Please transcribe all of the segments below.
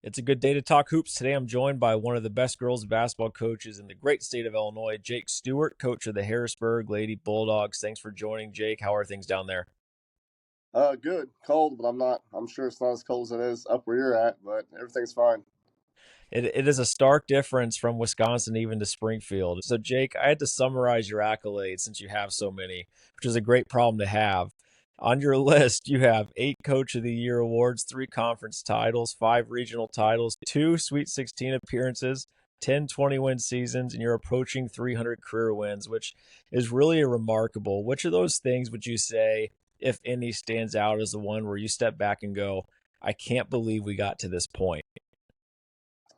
It's a good day to talk hoops. Today I'm joined by one of the best girls basketball coaches in the great state of Illinois, Jake Stewart, coach of the Harrisburg Lady Bulldogs. Thanks for joining, Jake. How are things down there? Good. Cold, but I'm sure it's not as cold as it is up where you're at, but everything's fine. It is a stark difference from Wisconsin even to Springfield. So, Jake, I had to summarize your accolades since you have so many, which is a great problem to have. On your list, you have 8 Coach of the Year awards, 3 conference titles, 5 regional titles, 2 Sweet 16 appearances, 10 20-win seasons, and you're approaching 300 career wins, which is really remarkable. Which of those things would you say, if any, stands out as the one where you step back and go, I can't believe we got to this point?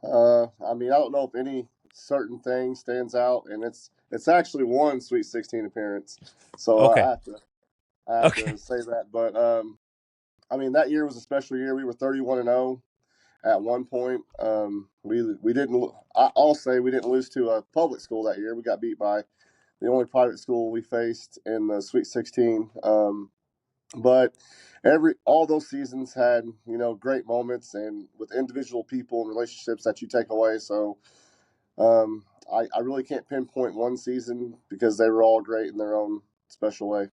I don't know if any certain thing stands out, and it's actually one Sweet 16 appearance, so Okay. I have Okay. to say that. But that year was a special year. We were 31-0 at one point. We didn't. I'll say we didn't lose to a public school that year. We got beat by the only private school we faced in the Sweet 16. But every all those seasons had great moments and with individual people and relationships that you take away. So I really can't pinpoint one season because they were all great in their own special way.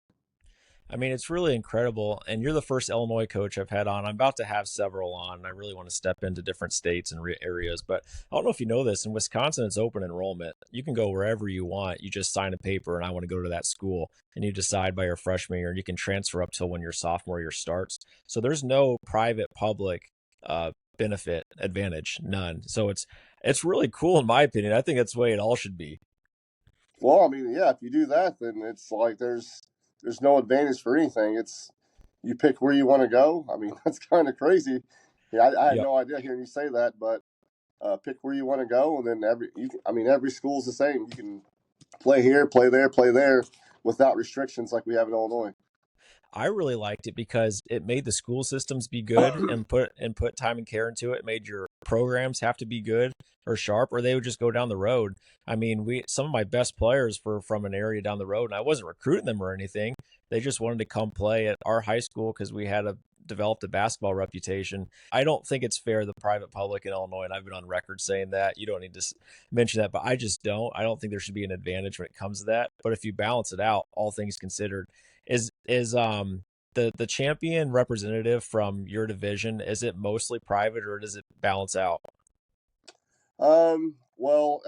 I mean, it's really incredible. And you're the first Illinois coach I've had on. I'm about to have several on. I really want to step into different states and areas. But I don't know if you know this. In Wisconsin, it's open enrollment. You can go wherever you want. You just sign a paper, and I want to go to that school. And you decide by your freshman year, and you can transfer up till when your sophomore year starts. So there's no private public benefit advantage, none. So it's really cool in my opinion. I think that's the way it all should be. Well, yeah, if you do that, then it's like there's no advantage for anything. It's you pick where you want to go. I mean, that's kind of crazy. Yeah, I had Yep. no idea hearing you say that, but pick where you want to go, and then every school's the same. You can play here, play there, without restrictions like we have in Illinois. I really liked it because it made the school systems be good and put time and care into it. It made your programs have to be good or sharp, or they would just go down the road. I mean, we some of my best players were from an area down the road, and I wasn't recruiting them or anything. They just wanted to come play at our high school because we had developed a basketball reputation. I don't think it's fair the private public in Illinois, and I've been on record saying that. You don't need to mention that, but I just don't. I don't think there should be an advantage when it comes to that. But if you balance it out, all things considered, is the champion representative from your division, is it mostly private or does it balance out? Well,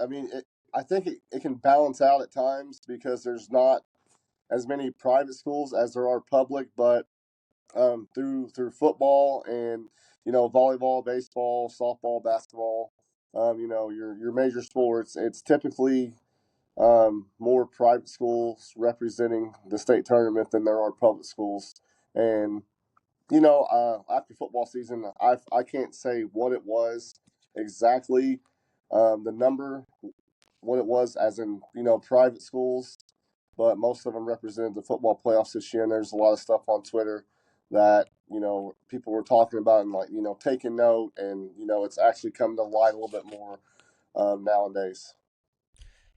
I think it can balance out at times because there's not as many private schools as there are public, but through football and volleyball, baseball, softball, basketball, your major sports, it's typically more private schools representing the state tournament than there are public schools. And after football season, I can't say what it was exactly, the number, what it was as in private schools, but most of them represented the football playoffs this year. And there's a lot of stuff on Twitter that people were talking about and taking note, and it's actually come to light a little bit more nowadays.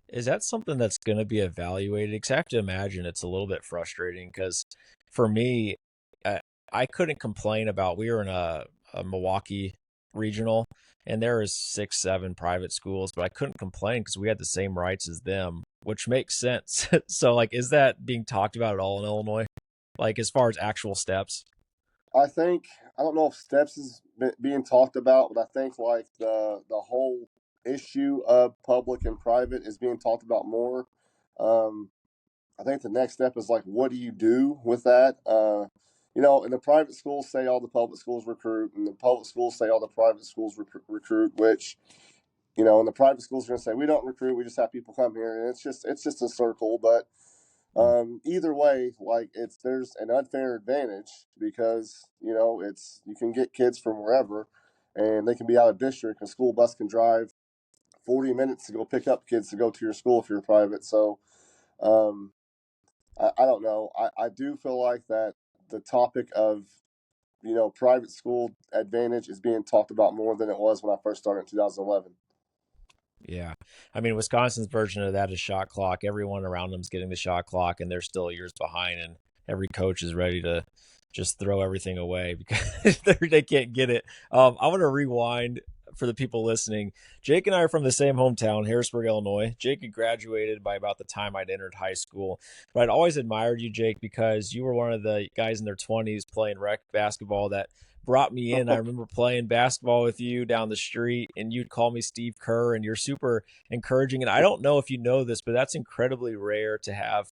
Is that something that's going to be evaluated? Because I have to imagine it's a little bit frustrating because for me, I, I couldn't complain about, we were in a Milwaukee regional and there is 6, 7 private schools, but I couldn't complain because we had the same rights as them, which makes sense. So like, is that being talked about at all in Illinois? Like as far as actual steps? I don't know if steps is being talked about, but I think like the whole issue of public and private is being talked about more. Um, I think the next step is like, what do you do with that? And the private schools say all the public schools recruit, and the public schools say all the private schools recruit. Which and the private schools are going to say we don't recruit, we just have people come here, and it's just a circle. But either way, like there's an unfair advantage because it's you can get kids from wherever, and they can be out of district. A school bus can drive 40 minutes to go pick up kids to go to your school if you're private. So um, I don't know. I do feel like that the topic of private school advantage is being talked about more than it was when I first started in 2011. Yeah. I mean, Wisconsin's version of that is shot clock. Everyone around them is getting the shot clock, and they're still years behind, and every coach is ready to just throw everything away because they can't get it. I want to rewind. for the people listening, Jake and I are from the same hometown, Harrisburg, Illinois. Jake had graduated by about the time I'd entered high school, but I'd always admired you, Jake, because you were one of the guys in their 20s playing rec basketball that brought me in. I remember playing basketball with you down the street, and you'd call me Steve Kerr, and you're super encouraging. And I don't know if you know this, but that's incredibly rare to have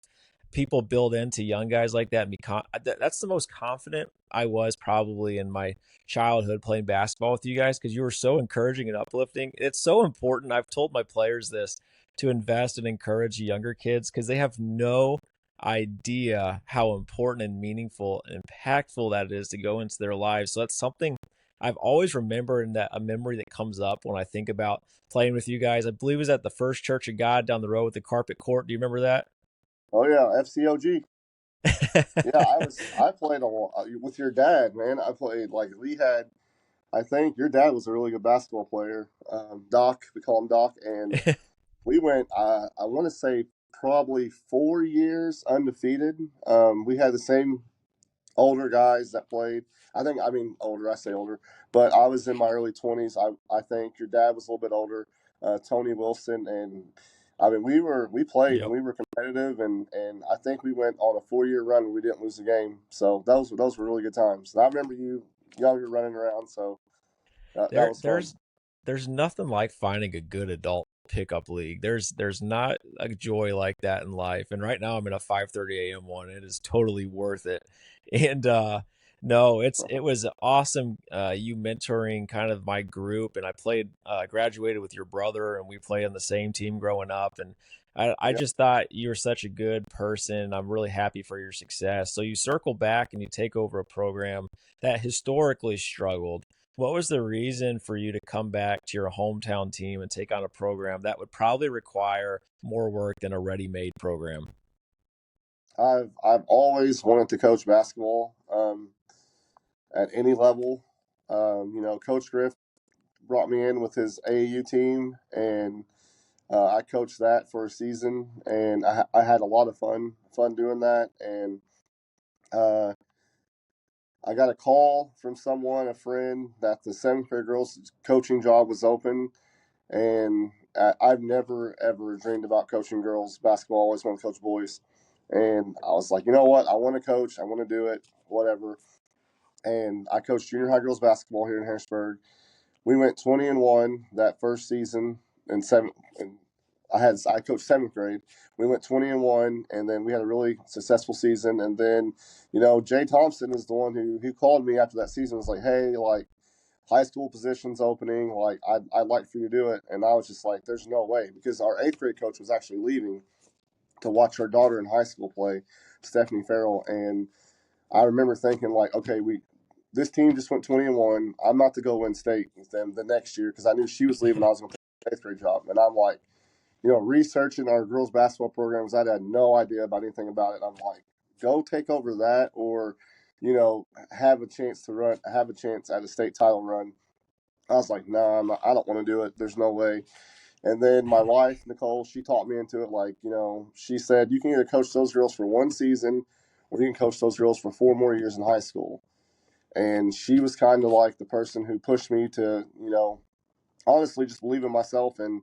people build into young guys like that and that's the most confident I was probably in my childhood playing basketball with you guys, because you were so encouraging and uplifting. It's so important. I've told my players this, to invest and encourage younger kids, because they have no idea how important and meaningful and impactful that is to go into their lives. So that's something I've always remembered, and that a memory that comes up when I think about playing with you guys. I believe it was at the First Church of God down the road with the carpet court. Do you remember that? Oh yeah, FCOG. Yeah, I played a lot with your dad, man. I played like we had. I think your dad was a really good basketball player. Doc, we call him Doc, and we went. I want to say probably 4 years undefeated. We had the same older guys that played. I mean older. I say older, but I was in my early 20s. I think your dad was a little bit older, Tony Wilson, and I mean we played and Yep. we were competitive, and I think we went on a 4 year run and we didn't lose a game. So those were really good times. And I remember y'all were running around, so that There was fun. there's nothing like finding a good adult pickup league. There's not a joy like that in life. And right now I'm in a 5:30 a.m. one. It is totally worth it. And no, it was awesome, you mentoring kind of my group. And I played graduated with your brother, and we played on the same team growing up. And I Yeah, just thought you were such a good person. I'm really happy for your success. So you circle back and you take over a program that historically struggled. What was the reason for you to come back to your hometown team and take on a program that would probably require more work than a ready-made program? I've always wanted to coach basketball at any level. Coach Griff brought me in with his AAU team, and I coached that for a season, and I had a lot of fun doing that. And uh, I got a call from someone, a friend, that the seventh grade girls coaching job was open, and I've never ever dreamed about coaching girls basketball. I always wanted to coach boys, and I was like, you know what, I want to coach, I want to do it, whatever. And I coached junior high girls basketball here in Harrisburg. We went 20-1 that first season in seventh. And I coached seventh grade. We went 20-1, and then we had a really successful season. And then, Jay Thompson is the one who called me after that season. Was like, hey, like high school positions opening. Like I'd like for you to do it. And I was just like, there's no way, because our eighth grade coach was actually leaving to watch her daughter in high school play, Stephanie Farrell. And I remember thinking like, okay, this team just went 20-1. I'm not to go win state with them the next year, because I knew she was leaving. I was going to take the eighth grade job, and I'm like, researching our girls basketball programs. I had no idea about anything about it. I'm like, go take over that, or have a chance at a state title run. I was like, nah, I don't want to do it. There's no way. And then my wife, Nicole, she taught me into it. Like, she said, you can either coach those girls for one season, or you can coach those girls for 4 more years in high school. And she was kind of like the person who pushed me to, honestly just believe in myself and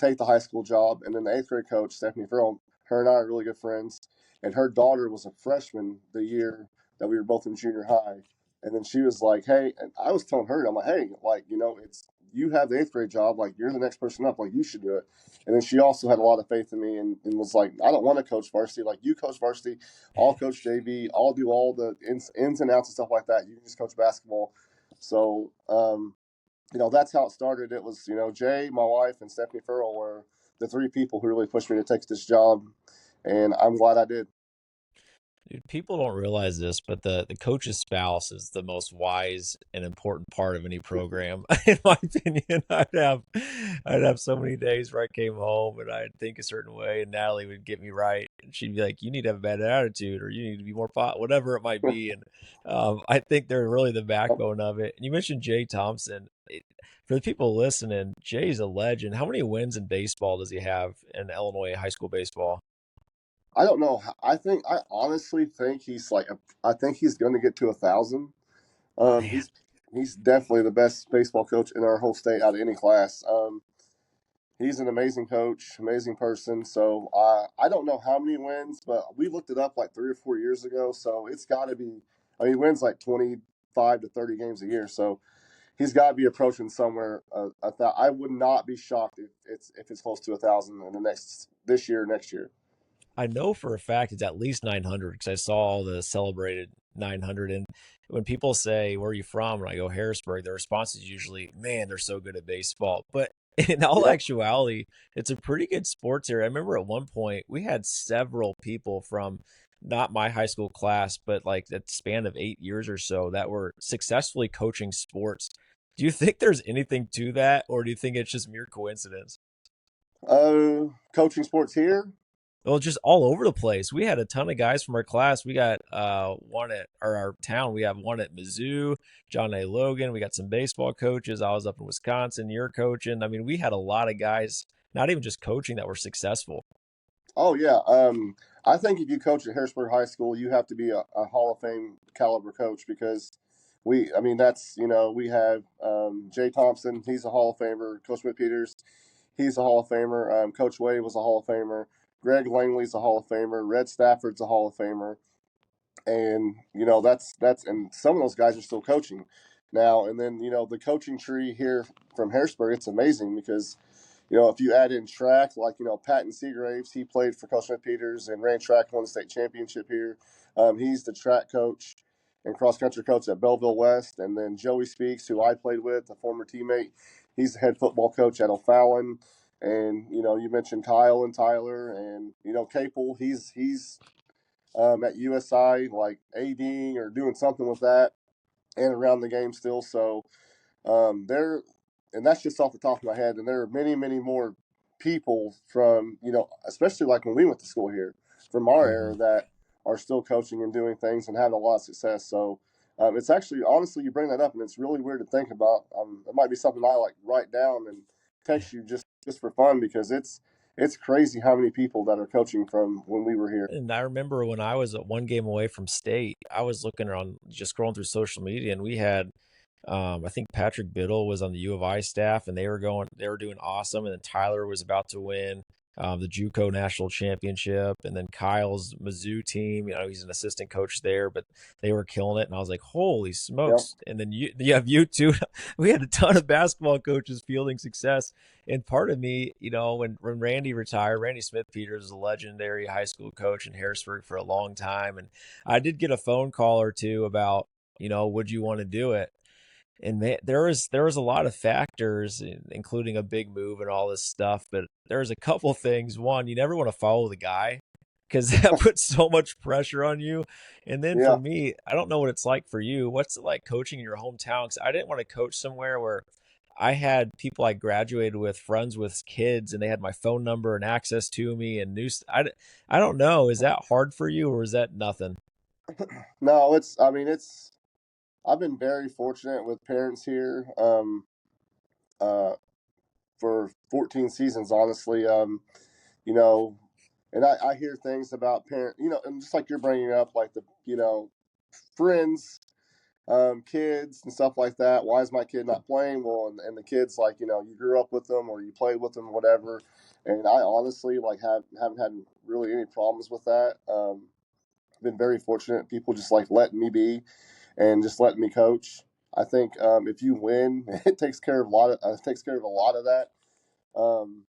take the high school job. And then the eighth grade coach, Stephanie Farrell, her and I are really good friends. And her daughter was a freshman the year that we were both in junior high. And then she was like, hey, and I was telling her, I'm like, hey, like, it's you have the eighth grade job, like you're the next person up, like you should do it. And then she also had a lot of faith in me, and was like, I don't want to coach varsity, like you coach varsity, I'll coach JV, I'll do all the ins and outs and stuff like that. You can just coach basketball. So that's how it started. It was, Jay, my wife, and Stephanie Farrell were the three people who really pushed me to take this job, and I'm glad I did. Dude, people don't realize this, but the coach's spouse is the most wise and important part of any program. In my opinion, I'd have so many days where I came home and I'd think a certain way, and Natalie would get me right. And she'd be like, "You need to have a bad attitude, or you need to be more pot, whatever it might be." And I think they're really the backbone of it. And you mentioned Jay Thompson. For the people listening, Jay's a legend. How many wins in baseball does he have in Illinois high school baseball? I don't know. I honestly think I think he's going to get to 1,000. Man. He's He's definitely the best baseball coach in our whole state out of any class. He's an amazing coach, amazing person. So I don't know how many wins, but we looked it up like 3 or 4 years ago. So it's got to be. I mean, he wins like 25 to 30 games a year. So he's got to be approaching somewhere. I would not be shocked if it's close to 1,000 in the this year, next year. I know for a fact it's at least 900 because I saw all the celebrated 900. And when people say, "Where are you from?" and I go Harrisburg, the response is usually, "Man, they're so good at baseball." But in all Yep. actuality, it's a pretty good sports area. I remember at one point we had several people from not my high school class, but like that span of 8 years or so that were successfully coaching sports. Do you think there's anything to that, or do you think it's just mere coincidence? Coaching sports here. Well, just all over the place. We had a ton of guys from our class. We got one at our town. We have one at Mizzou, John A. Logan. We got some baseball coaches. I was up in Wisconsin. You're coaching. I mean, we had a lot of guys, not even just coaching, that were successful. Oh yeah. I think if you coach at Harrisburg High School, you have to be a Hall of Fame caliber coach because I mean, we have Jay Thompson. He's a Hall of Famer. Coach Smith Peters, he's a Hall of Famer. Coach Wade was a Hall of Famer. Greg Langley's a Hall of Famer. Red Stafford's a Hall of Famer. And and some of those guys are still coaching now. And then the coaching tree here from Harrisburg, it's amazing because if you add in track, like Patton Seagraves, he played for Coach Smith Peters and ran track, won the state championship here. He's the track coach and cross country coach at Belleville West. And then Joey Speaks, who I played with, a former teammate, he's the head football coach at O'Fallon. And you mentioned Kyle and Tyler, and Capel. He's at USI, like ADing or doing something with that and around the game still. So there, and that's just off the top of my head. And there are many, many more people from, especially like when we went to school here from our Mm-hmm. era that are still coaching and doing things and having a lot of success. So it's actually, honestly, you bring that up and it's really weird to think about. It might be something I like write down and text you just for fun because it's crazy how many people that are coaching from when we were here. And I remember when I was at one game away from state, I was looking around, just scrolling through social media, and we had, I think Patrick Biddle was on the U of I staff, and they were doing awesome. And then Tyler was about to win the JUCO national championship, and then Kyle's Mizzou team. He's an assistant coach there, but they were killing it. And I was like, "Holy Yep. smokes!" And then you have you too. We had a ton of basketball coaches fielding success. And part of me, when Randy retired, Randy Smith Peters was a legendary high school coach in Harrisburg for a long time. And I did get a phone call or two about, would you want to do it? And there was a lot of factors, including a big move and all this stuff. But there's a couple things. One, you never want to follow the guy because that puts so much pressure on you. And then for Yeah. me, I don't know what it's like for you. What's it like coaching in your hometown? Because I didn't want to coach somewhere where I had people I graduated with, friends with kids, and they had my phone number and access to me and knew. I don't know. Is that hard for you, or is that nothing? No, I mean, I've been very fortunate with parents here uh, for 14 seasons, honestly. You know, and I hear things about parent, and just like you're bringing up, like friends, kids and stuff like that. Why is my kid not playing? Well, and the kids, like, you grew up with them or you played with them, whatever. And I honestly, like, haven't had really any problems with that. Been very fortunate. People just like letting me be and just letting me coach. I think if you win, it takes care of a lot of that. Um,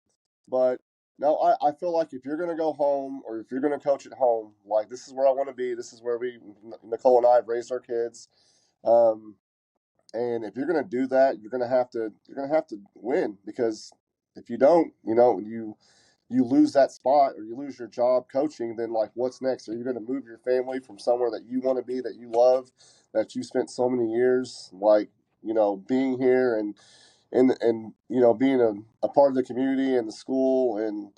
but no, I feel like if you're going to go home or if you're going to coach at home, like this is where I want to be. This is where Nicole and I have raised our kids. Um, and if you're going to do that, you're going to have to win because if you don't, you lose that spot or you lose your job coaching, then like what's next? Are you going to move your family from somewhere that you want to be, that you love, that you spent so many years like, being here and being a part of the community and the school and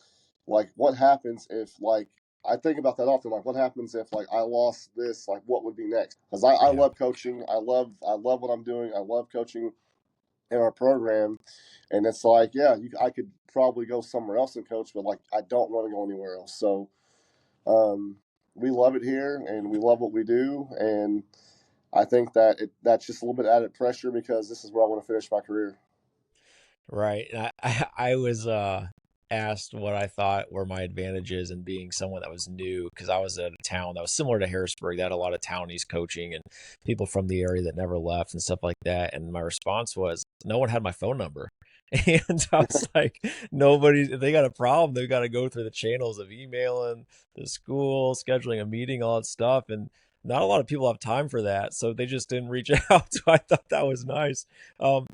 like what happens if like I think about that often, like what happens if like I lost this, like what would be next? Because I Yeah. love coaching. I love what I'm doing. I love coaching in our program. And it's like, yeah, I could probably go somewhere else and coach, but like I don't want to go anywhere else. So um, we love it here and we love what we do. And I think that that's just a little bit added pressure because this is where I want to finish my career. Right. And I was asked what I thought were my advantages in being someone that was new because I was at a town that was similar to Harrisburg that had a lot of townies coaching and people from the area that never left and stuff like that. And my response was, no one had my phone number. And I was like, nobody, if they got a problem, they got to go through the channels of emailing the school, scheduling a meeting, all that stuff. And not a lot of people have time for that. So they just didn't reach out. So I thought that was nice.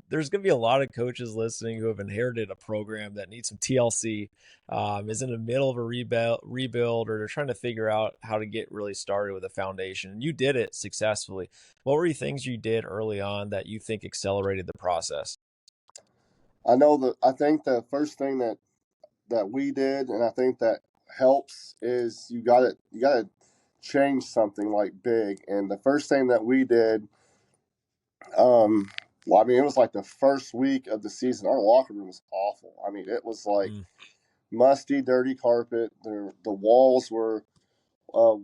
There's going to be a lot of coaches listening who have inherited a program that needs some TLC, is in the middle of a rebuild, or they're trying to figure out how to get really started with a foundation. And you did it successfully. What were the things you did early on that you think accelerated the process? I think the first thing that we did, and I think that helps, is you got to change something like big. And the first thing that we did, well, I mean, it was like the first week of the season. Our locker room was awful. I mean, it was like Mm. musty, dirty carpet. The walls were uh,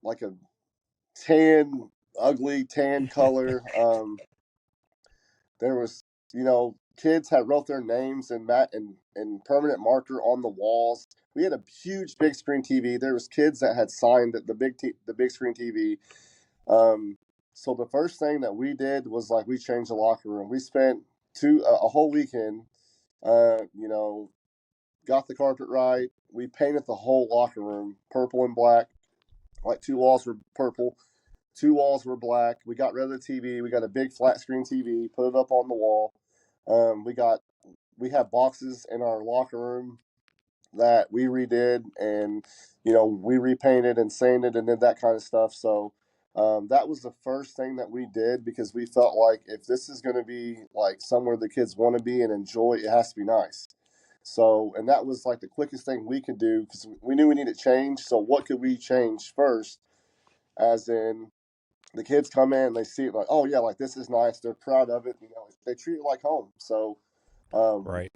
like a tan, ugly tan color. There was, kids had wrote their names in permanent marker on the walls. We had a huge big screen TV. There was kids that had signed the big screen TV. Um, so the first thing that we did was like we changed the locker room. We spent a whole weekend. Uh, you know, got the carpet right. We painted the whole locker room purple and black. Like two walls were purple, two walls were black. We got rid of the TV. We got a big flat screen TV. Put it up on the wall. We have boxes in our locker room that we redid, and we repainted and sanded and did that kind of stuff. So that was the first thing that we did because we felt like if this is going to be like somewhere the kids want to be and enjoy, it has to be nice. So, and that was like the quickest thing we could do because we knew we needed change. So, what could we change first? As in, the kids come in and they see it like, oh yeah, like this is nice. They're proud of it. They treat it like home. So, um, Right.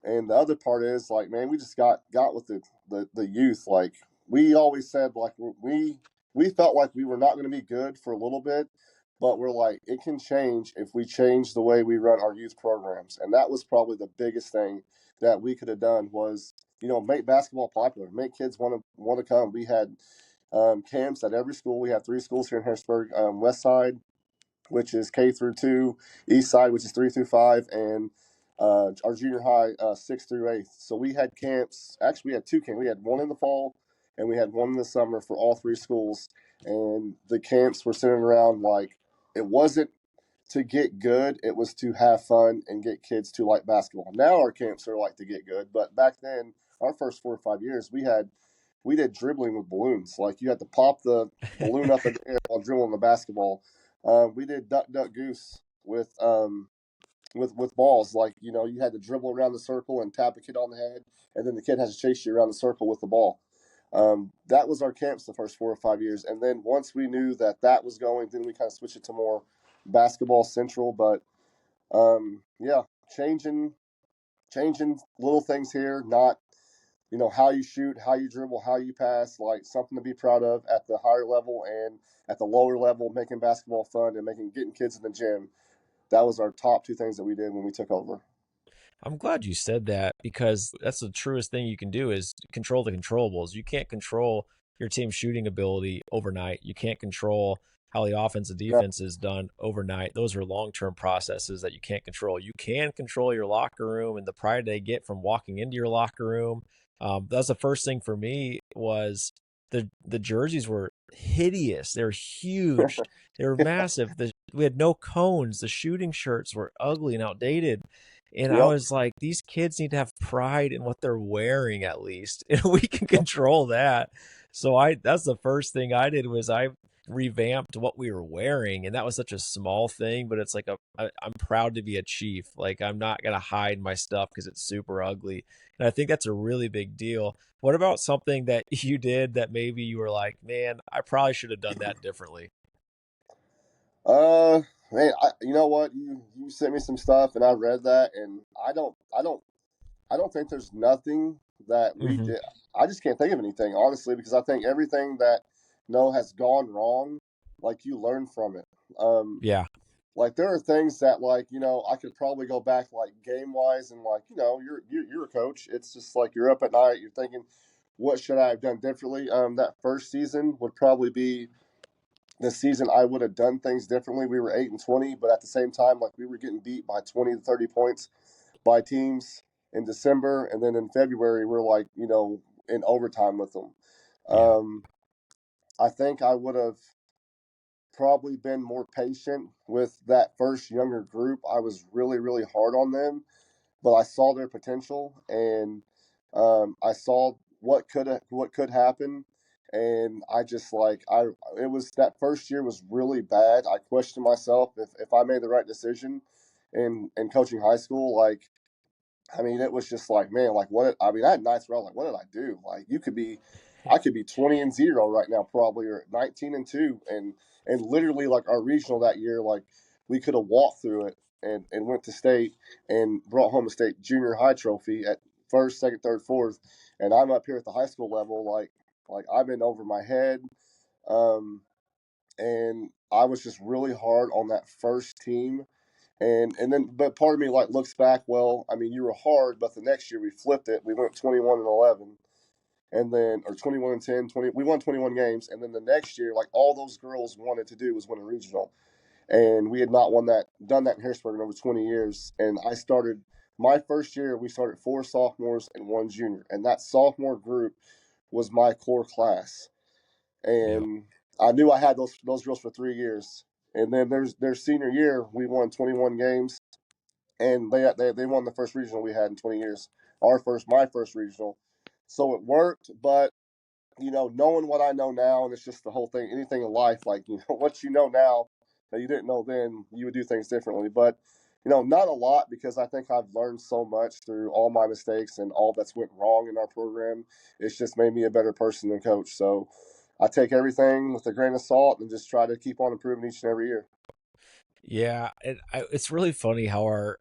and the other part is like, man, we just got with the youth. Like we always said, like we felt like we were not going to be good for a little bit, but we're like, it can change if we change the way we run our youth programs. And that was probably the biggest thing that we could have done was, make basketball popular, make kids want to come. We had camps at every school. We have three schools here in Harrisburg: West Side, which is K through 2, East Side, which is 3 through 5, and our junior high 6 through 8. So we had camps. Actually, we had two camps. We had one in the fall and we had one in the summer for all three schools. And the camps were centered around like it wasn't to get good, it was to have fun and get kids to like basketball. Now our camps are like to get good, but back then, our first 4 or 5 years, we did dribbling with balloons. Like you had to pop the balloon up in the air while dribbling the basketball. We did duck duck goose with balls. Like you had to dribble around the circle and tap a kid on the head, and then the kid has to chase you around the circle with the ball. That was our camps the first 4 or 5 years, and then once we knew that that was going, then we kind of switched it to more basketball central. But yeah, changing little things here, not how you shoot, how you dribble, how you pass, like something to be proud of at the higher level and at the lower level, making basketball fun and getting kids in the gym. That was our top two things that we did when we took over. I'm glad you said that because that's the truest thing you can do is control the controllables. You can't control your team's shooting ability overnight. You can't control how the offense and No, defense is done overnight. Those are long-term processes that you can't control. You can control your locker room and the pride they get from walking into your locker room. That's the first thing for me was the jerseys were hideous. They were huge. They were massive. We had no cones. The shooting shirts were ugly and outdated. And I yep, was like, these kids need to have pride in what they're wearing at least. And we can yep. control that. So that's the first thing I did was I revamped what we were wearing. And that was such a small thing, but it's like I'm proud to be a chief. Like I'm not gonna hide my stuff because it's super ugly. And I think that's a really big deal. What about something that you did that maybe you were like, man, I probably should have done that differently? Uh, man, you know what? You sent me some stuff and I read that, and I don't think there's nothing that we Hmm. did. I just can't think of anything honestly because I think everything that has gone wrong, like you learn from it. Yeah. Like there are things that like I could probably go back like game wise and like you're a coach. It's just like you're up at night, you're thinking, what should I have done differently? That first season would probably be the season I would have done things differently. We were 8-20, but at the same time, like we were getting beat by 20 to 30 points by teams in December, and then in February we're like in overtime with them. Yeah. Um, I think I would have probably been more patient with that first younger group. I was really, really hard on them, but I saw their potential and I saw what could happen. And I just like I it was that first year was really bad. I questioned myself if I made the right decision in coaching high school. Like I mean, it was just like, man, like what? I mean, I had nights where I was like, what did I do? Like, I could be 20-0 right now, probably, or 19-2, and literally like our regional that year, like we could have walked through it and went to state and brought home a state junior high trophy at first, second, third, fourth, and I'm up here at the high school level, like I've been over my head, um, and I was just really hard on that first team and then, but part of me like looks back. Well, I mean, you were hard, but the next year we flipped it. We went 21-11, and then or 21-10, 20. We won 21 games, and then the next year, like all those girls wanted to do was win a regional, and we had not done that in Harrisburg in over 20 years. And I started my first year. We started 4 sophomores and 1 junior, and that sophomore group was my core class, Yep. and I knew I had those girls for 3 years. And then their senior year, we won 21 games and they won the first regional we had in 20 years. My first regional. So it worked, but knowing what I know now, and it's just the whole thing. Anything in life, like what you know now that you didn't know then, you would do things differently. But not a lot because I think I've learned so much through all my mistakes and all that's went wrong in our program. It's just made me a better person and coach. So I take everything with a grain of salt and just try to keep on improving each and every year. Yeah, it's really funny how our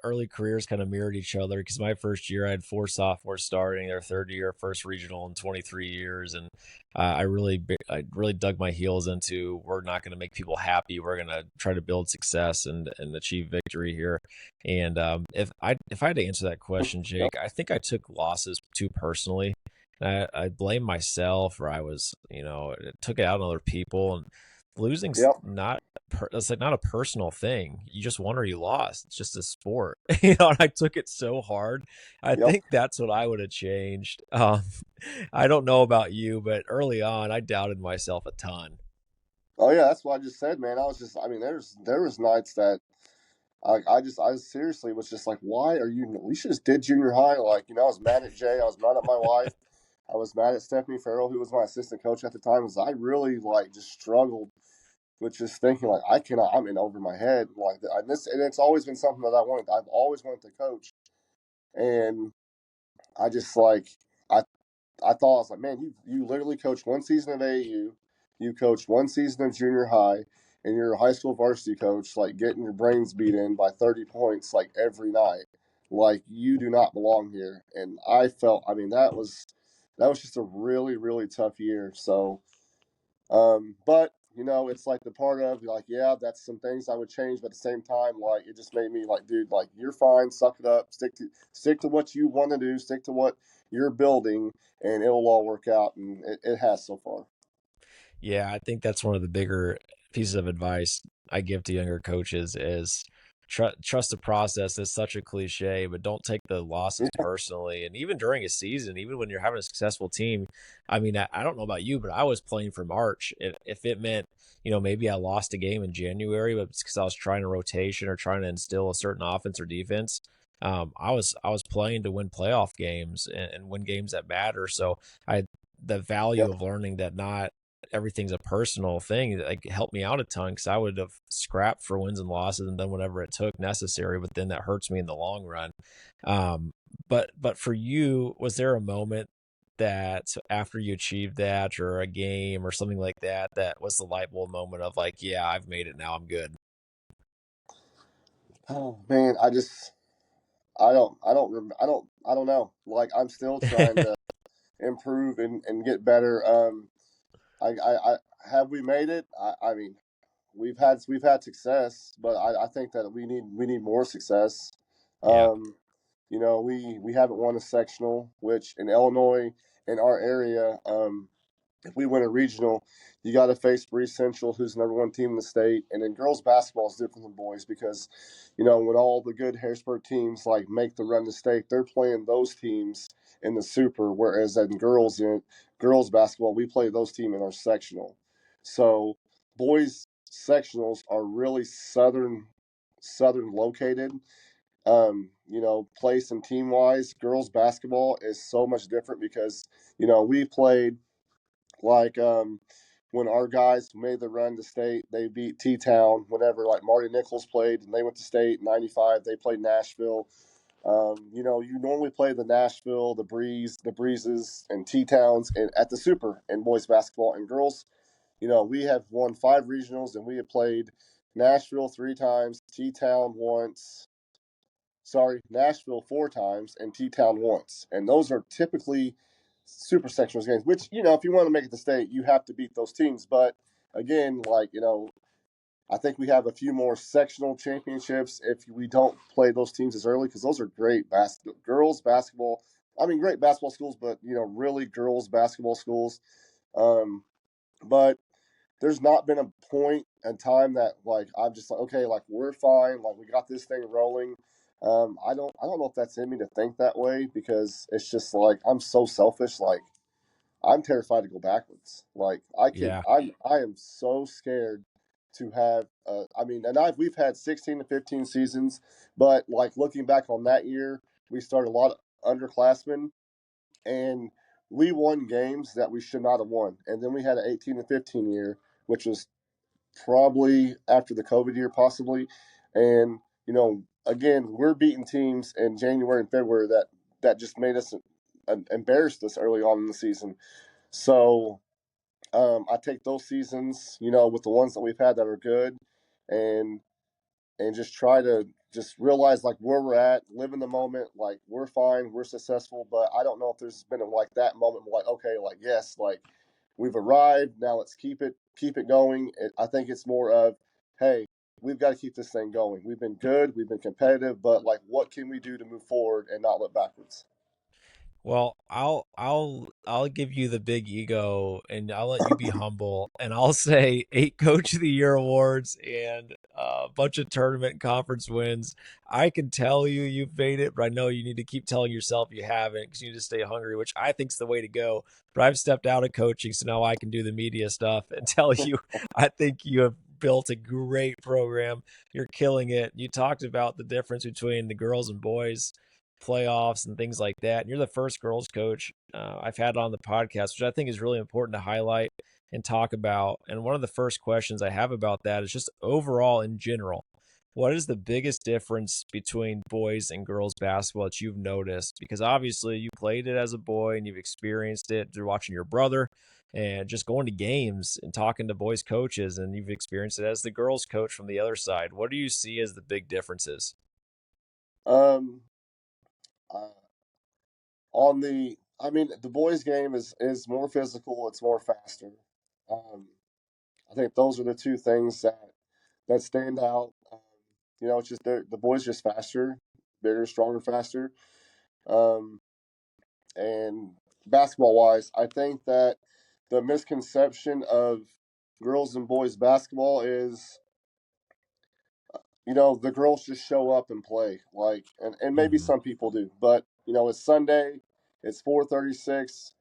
early careers kind of mirrored each other because my first year I had 4 sophomores starting, their third year, first regional in 23 years, and I really dug my heels into we're not going to make people happy, we're going to try to build success and achieve victory here. And if I had to answer that question, Yep. Jake, I think I took losses too personally. I blame myself, or I was took it out on other people, and losing's Yep. not it's like not a personal thing. You just won or you lost. It's just a sport. And I took it so hard. I Yep. think that's what I would have changed. I don't know about you, but early on, I doubted myself a ton. Oh yeah, that's what I just said, man. I mean, there was nights that I seriously was just like, why are you? We should just did junior high. Like, I was mad at Jay. I was mad at my wife. I was mad at Stephanie Farrell, who was my assistant coach at the time. Because I really like just struggled with just thinking like I cannot. I'm in over my head like this, and it's always been something that I wanted. I've always wanted to coach, and I just like I I thought I was like, man, you literally coached 1 season of AAU, you coached 1 season of junior high, and you're a high school varsity coach, like getting your brains beat in by 30 points like every night. Like you do not belong here. And I felt, I mean, that was just a really, really tough year. So but it's like the part of like, yeah, that's some things I would change, but at the same time, like it just made me like, dude, like you're fine, suck it up, stick to what you want to do, stick to what you're building, and it'll all work out, and it has so far. Yeah, I think that's one of the bigger pieces of advice I give to younger coaches is trust the process. It's such a cliche, but don't take the losses Yeah, personally. And even during a season, even when you're having a successful team, I mean, I don't know about you, but I was playing for March. If it meant, maybe I lost a game in January, but it's because I was trying a rotation or trying to instill a certain offense or defense. I was playing to win playoff games and win games that matter. So I the yeah, value of learning that not everything's a personal thing like helped me out a ton because I would have scrapped for wins and losses and done whatever it took necessary, but then that hurts me in the long run. um but for you, was there a moment that after you achieved that or a game or something like that that was the light bulb moment of like, yeah, I've made it, now I'm good? oh man, I don't know. Like I'm still trying to improve and get better. I have we made it? I mean, we've had success, but I think that we need more success. Yeah. Um, we haven't won a sectional, which in Illinois, in our area, if we win a regional, you got to face Bree Central, who's the number one team in the state. And then girls basketball is different than boys because, when all the good Harrisburg teams like make the run to state, they're playing those teams in the super. Whereas in girls basketball, we play those teams in our sectional. So boys sectionals are really southern located. Place and team wise, girls basketball is so much different because we played like when our guys made the run to state, they beat T Town. Whenever like Marty Nichols played and they went to state in '95, they played Nashville. You normally play the Nashville, the Breezes, and T Towns at the Super in boys basketball. And girls, we have won 5 regionals and we have played Nashville 3 times, T Town once. Sorry, Nashville 4 times and T Town once. And those are typically super sectionals games, which, if you want to make it to state, you have to beat those teams. But again, I think we have a few more sectional championships if we don't play those teams as early because those are great girls basketball. I mean, great basketball schools, but, really girls basketball schools. But there's not been a point in time that like I'm just like, okay, like we're fine, like we got this thing rolling. I don't know if that's in me to think that way because it's just like I'm so selfish. Like I'm terrified to go backwards. Like Yeah. I am so scared to have. I mean, and we've had 16 to 15 seasons, but like looking back on that year, we started a lot of underclassmen, and we won games that we should not have won. And then we had an 18 to 15 year, which was probably after the COVID year, possibly. And again, we're beating teams in January and February that just made us embarrassed us early on in the season. So I take those seasons, with the ones that we've had that are good, and just try to just realize like where we're at, live in the moment, like we're fine, we're successful. But I don't know if there's been like that moment where like, okay, like yes, like we've arrived, now let's keep it going. I think it's more of, hey, we've got to keep this thing going. We've been good, we've been competitive, but like what can we do to move forward and not look backwards? Well, I'll give you the big ego and I'll let you be humble and I'll say 8 Coach of the Year awards and a bunch of tournament and conference wins. I can tell you've made it, but I know you need to keep telling yourself you haven't because you need to stay hungry, which I think's the way to go. But I've stepped out of coaching, so now I can do the media stuff and tell you I think you have built a great program. You're killing it. You talked about the difference between the girls and boys playoffs and things like that. And you're the first girls coach I've had on the podcast, which I think is really important to highlight and talk about. And one of the first questions I have about that is just overall in general. What is the biggest difference between boys and girls basketball that you've noticed? Because obviously you played it as a boy and you've experienced it through watching your brother and just going to games and talking to boys coaches, and you've experienced it as the girls coach from the other side. What do you see as the big differences? Um, uh, I mean, the boys' game is more physical. It's more faster. Um, I think those are the two things that stand out. It's just the boys just faster, bigger, stronger, faster. Um, and basketball wise, I think that the misconception of girls and boys basketball is, the girls just show up and play. Like, and maybe Mm-hmm. some people do, but it's Sunday, it's 4:36.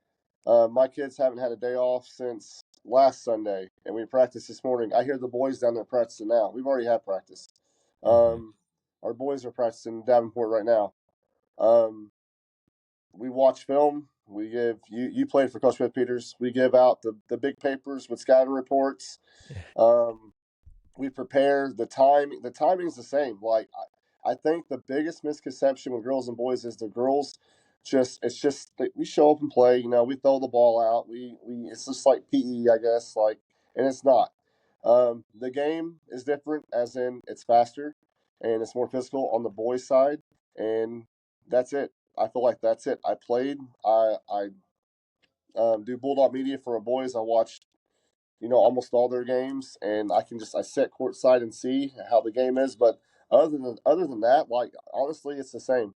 My kids haven't had a day off since last Sunday, and we practiced this morning. I hear the boys down there practicing now. We've already had practice. Mm-hmm. Our boys are practicing in Davenport right now. Um, we watch film. We give you played for Coach Smith Peters. We give out the big papers with scouting reports. Um, we prepare the timing's the same. Like I think the biggest misconception with girls and boys is the girls we show up and play. We throw the ball out. We it's just like PE, I guess. Like, and it's not. The game is different, as in it's faster and it's more physical on the boys' side, and that's it. I feel like that's it. I do Bulldog Media for our boys. I watched almost all their games, and I sit courtside and see how the game is. But other than that, like honestly, it's the same.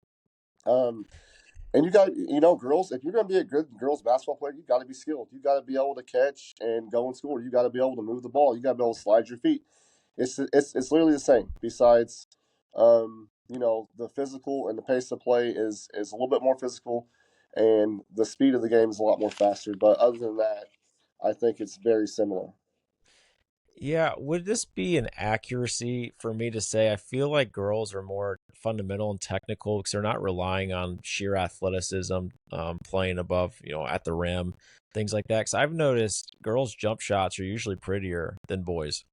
Um, and you got, girls, if you're going to be a good girls basketball player, you got to be skilled. You got to be able to catch and go and score. You got to be able to move the ball. You got to be able to slide your feet. It's literally the same. Besides, the physical and the pace of play is a little bit more physical, and the speed of the game is a lot more faster. But other than that, I think it's very similar. Yeah, would this be an accuracy for me to say I feel like girls are more fundamental and technical because they're not relying on sheer athleticism, playing above, at the rim, things like that? Because I've noticed girls' jump shots are usually prettier than boys.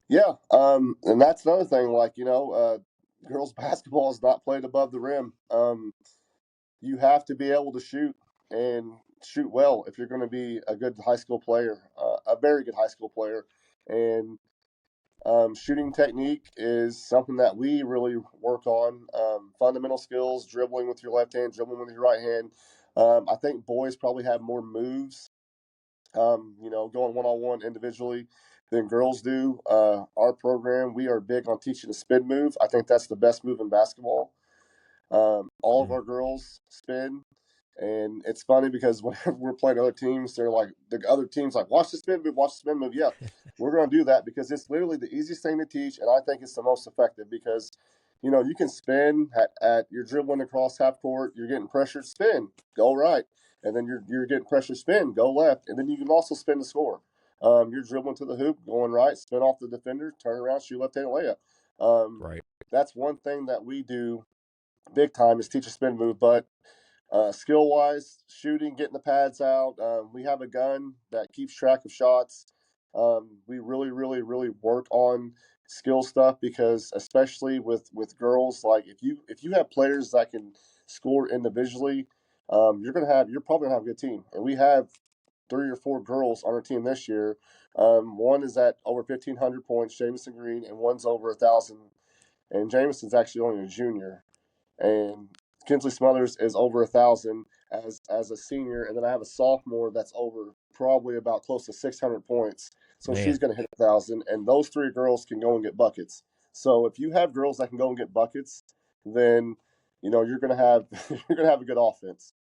Yeah, and that's another thing. Like girls basketball is not played above the rim. You have to be able to shoot and shoot well if you're going to be a good high school player, a very good high school player. And shooting technique is something that we really work on. Fundamental skills, dribbling with your left hand, dribbling with your right hand. I think boys probably have more moves, going one on one individually than girls do. Our program, we are big on teaching the spin move. I think that's the best move in basketball. All of Mm, our girls spin, and it's funny because whenever we're playing other teams, they're like the other teams like watch the spin move, watch the spin move. Yeah, we're going to do that because it's literally the easiest thing to teach, and I think it's the most effective because you can spin at you're dribbling across half court, you're getting pressured, spin, go right, and then you're getting pressured, spin, go left, and then you can also spin to score. You're dribbling to the hoop, going right, spin off the defender, turn around, shoot left-handed layup. Um, right. that's one thing that we do big time is teach a spin move. But skill wise, shooting, getting the pads out, we have a gun that keeps track of shots. We really, really, really work on skill stuff because especially with girls, like if you have players that can score individually, you're probably gonna have a good team. And we have 3 or 4 girls on our team this year. One is at over 1,500 points, Jamison Green, and one's over 1,000. And Jamison's actually only a junior, and Kinsley Smothers is over 1,000 as a senior, and then I have a sophomore that's over probably about close to 600 points. So she's Man. going to hit 1,000, and those 3 girls can go and get buckets. So if you have girls that can go and get buckets, then you're going to have you're going to have a good offense.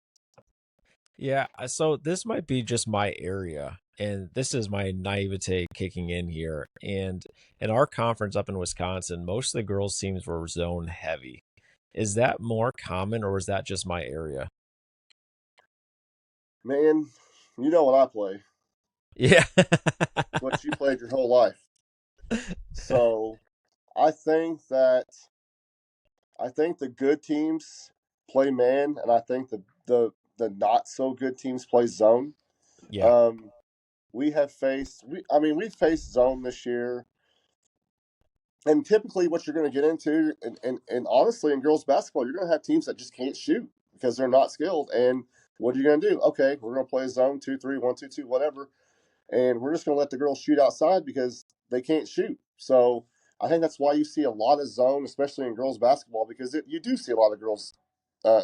Yeah, so this might be just my area, and this is my naivete kicking in here. And in our conference up in Wisconsin, most of the girls' teams were zone heavy. Is that more common, or is that just my area? Man, you know what I play, Yeah. what you played your whole life. So I think that I think the good teams play man, and I think the not so good teams play zone. Yeah. Um, we've faced zone this year, and typically what you're going to get into, and honestly, in girls basketball, you're going to have teams that just can't shoot because they're not skilled. And what are you going to do? Okay, we're going to play zone 2-3, 1-2-2, whatever, and we're just going to let the girls shoot outside because they can't shoot. So I think that's why you see a lot of zone, especially in girls basketball, because you do see a lot of girls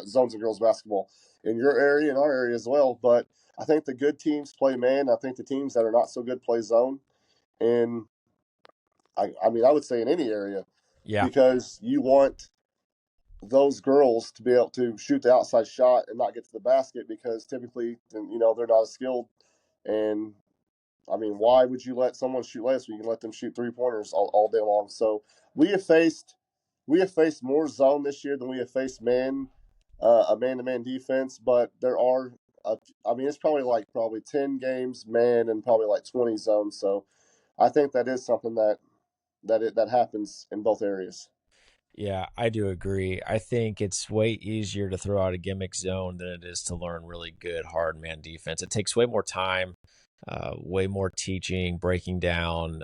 zones in girls basketball in your area and our area as well. But I think the good teams play man. I think the teams that are not so good play zone. And I would say in any area Yeah. because you want those girls to be able to shoot the outside shot and not get to the basket because typically, they're not as skilled. And why would you let someone shoot less when you can let them shoot 3 pointers all day long? So we have faced we have faced more zone this year than we have faced a man to man defense. But there are, it's probably 10 games man and probably like 20 zones. So I think that is something that happens in both areas. Yeah, I do agree. I think it's way easier to throw out a gimmick zone than it is to learn really good hard man defense. It takes way more time, way more teaching, breaking down,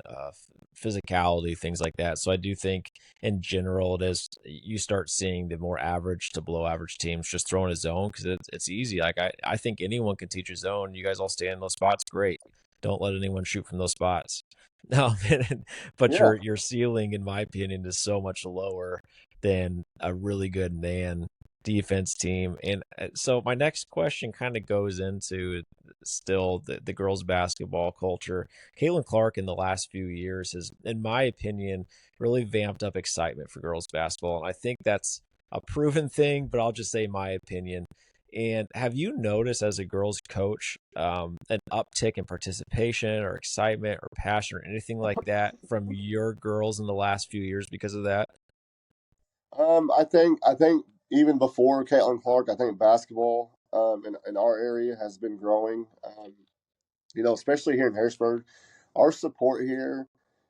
physicality, things like that. So I do think in general, it is you start seeing the more average to below average teams just throwing a zone because it's easy. Like I think anyone can teach a zone. You guys all stay in those spots, great. Don't let anyone shoot from those spots. No, but Yeah, your ceiling, in my opinion, is so much lower than a really good man defense team. And so my next question kind of goes into still the girls basketball culture. Caitlin Clark in the last few years has, in my opinion, really vamped up excitement for girls basketball. And I think that's a proven thing, but I'll just say my opinion. And have you noticed as a girls coach an uptick in participation or excitement or passion or anything like that from your girls in the last few years because of that? I think even before Caitlin Clark, I think basketball in our area has been growing. Especially here in Harrisburg, our support here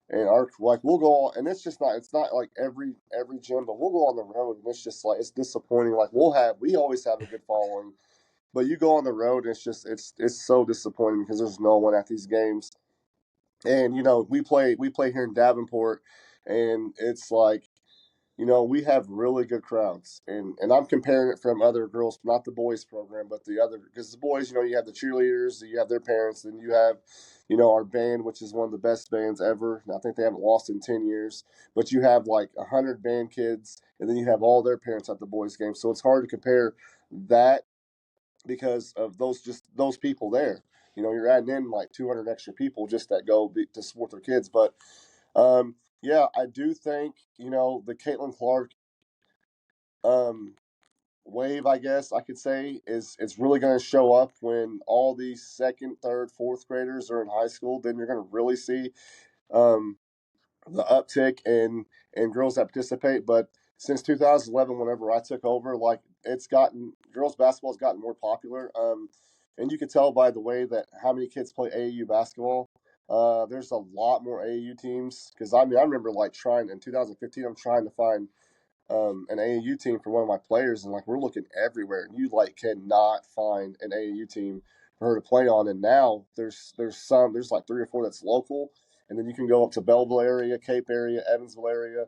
and our like we'll go on, and it's not like every gym, but we'll go on the road and it's just like it's disappointing. Like we always have a good following, but you go on the road and it's so disappointing because there's no one at these games. And we play here in Davenport, and it's like we have really good crowds, and I'm comparing it from other girls, not the boys program, but the other, because the boys, you have the cheerleaders, you have their parents, and you have, our band, which is one of the best bands ever. I think they haven't lost in 10 years, but you have like 100 band kids, and then you have all their parents at the boys game. So it's hard to compare that because of those people there. You're adding in like 200 extra people just that to support their kids, but yeah, I do think the Caitlin Clark um, wave, I guess I could say, is it's really going to show up when all these second, third, fourth graders are in high school. Then you're going to really see um, the uptick in girls that participate. But since 2011, whenever I took over, like it's gotten girls basketball has gotten more popular. And you can tell by the way that how many kids play AAU basketball. There's a lot more AAU teams because I remember like trying in 2015. I'm trying to find an AAU team for one of my players, and like we're looking everywhere, and you like cannot find an AAU team for her to play on. And now there's like three or four that's local, and then you can go up to Belleville area, Cape area, Evansville area,